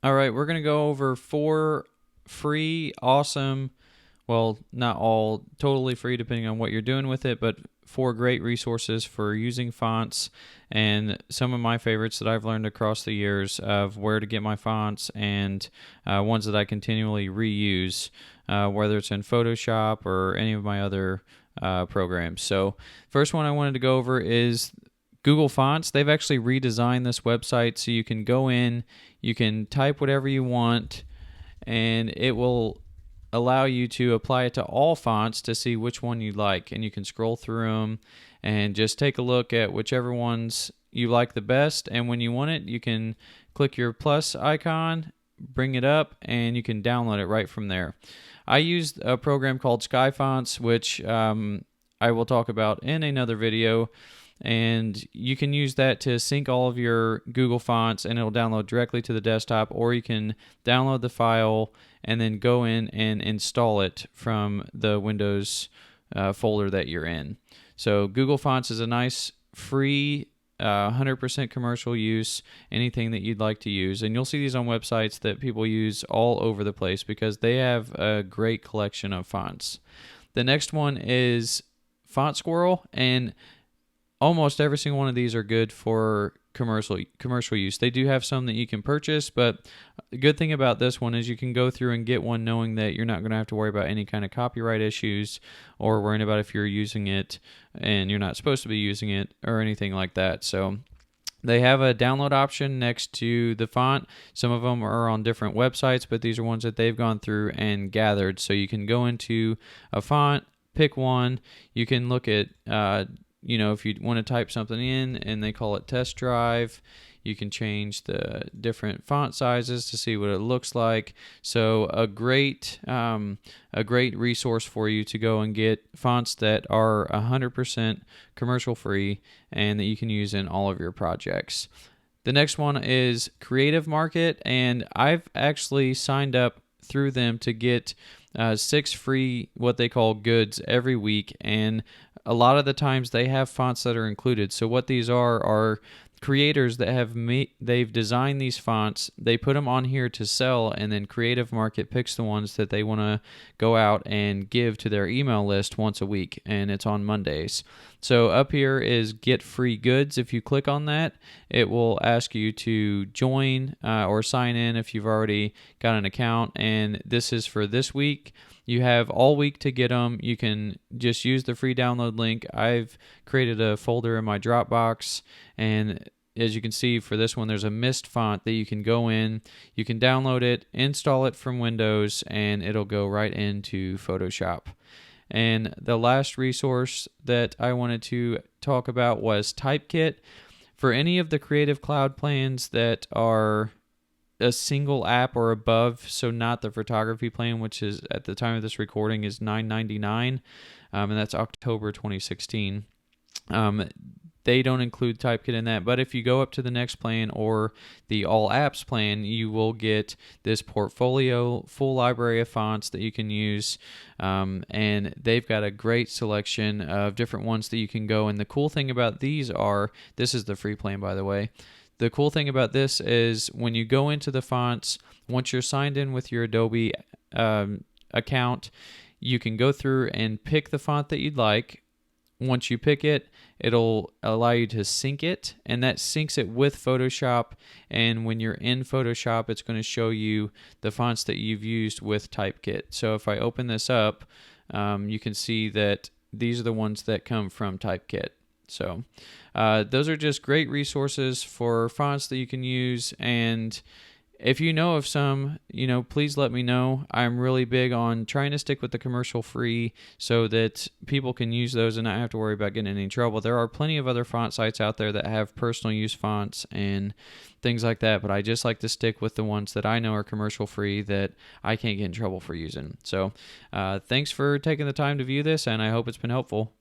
All right, we're going to go over 4 free, awesome, well, not all totally free depending on what you're doing with it, but 4 great resources for using fonts and some of my favorites that I've learned across the years of where to get my fonts and ones that I continually reuse, whether it's in Photoshop or any of my other programs. So, first one I wanted to go over is Google Fonts. They've actually redesigned this website so you can go in, you can type whatever you want, and it will allow you to apply it to all fonts to see which one you like. And you can scroll through them and just take a look at whichever ones you like the best. And when you want it, you can click your plus icon, bring it up, and you can download it right from there. I used a program called Skyfonts, which I will talk about in another video. And you can use that to sync all of your Google Fonts, and it'll download directly to the desktop, or you can download the file and then go in and install it from the Windows folder that you're in. So Google Fonts is a nice free 100% commercial use, anything that you'd like to use. And you'll see these on websites that people use all over the place because they have a great collection of fonts. The next one is Squirrel, and almost every single one of these are good for commercial use. They do have some that you can purchase, but the good thing about this one is you can go through and get one knowing that you're not going to have to worry about any kind of copyright issues or worrying about if you're using it and you're not supposed to be using it or anything like that. So they have a download option next to the font. Some of them are on different websites, but these are ones that they've gone through and gathered. So you can go into a font, pick one. You can look at if you want to type something in and they call it test drive, you can change the different font sizes to see what it looks like. So a great resource for you to go and get fonts that are 100% commercial free and that you can use in all of your projects. The next one is Creative Market, and I've actually signed up through them to get 6 free what they call goods every week, and a lot of the times they have fonts that are included. So what these are creators that they've designed these fonts, they put them on here to sell, and then Creative Market picks the ones that they want to go out and give to their email list once a week, and it's on Mondays. So up here is Get Free Goods. If you click on that, it will ask you to join or sign in if you've already got an account, and this is for this week. You have all week to get them. You can just use the free download link. I've created a folder in my Dropbox, and as you can see for this one, there's a mist font that you can go in. You can download it, install it from Windows, and it'll go right into Photoshop. And the last resource that I wanted to talk about was Typekit. For any of the Creative Cloud plans that are a single app or above, so not the photography plan, which is at the time of this recording is $9.99, and that's October 2016. They don't include Typekit in that, but if you go up to the next plan or the all apps plan, you will get this portfolio full library of fonts that you can use, and they've got a great selection of different ones that you can go. And the cool thing about these this is the free plan, by the way. The cool thing about this is when you go into the fonts, once you're signed in with your Adobe account, you can go through and pick the font that you'd like. Once you pick it, it'll allow you to sync it, and that syncs it with Photoshop. And when you're in Photoshop, it's going to show you the fonts that you've used with Typekit. So if I open this up, you can see that these are the ones that come from Typekit. So those are just great resources for fonts that you can use. And if you know of some, please let me know. I'm really big on trying to stick with the commercial free so that people can use those and not have to worry about getting in any trouble. There are plenty of other font sites out there that have personal use fonts and things like that, but I just like to stick with the ones that I know are commercial free that I can't get in trouble for using. So thanks for taking the time to view this, and I hope it's been helpful.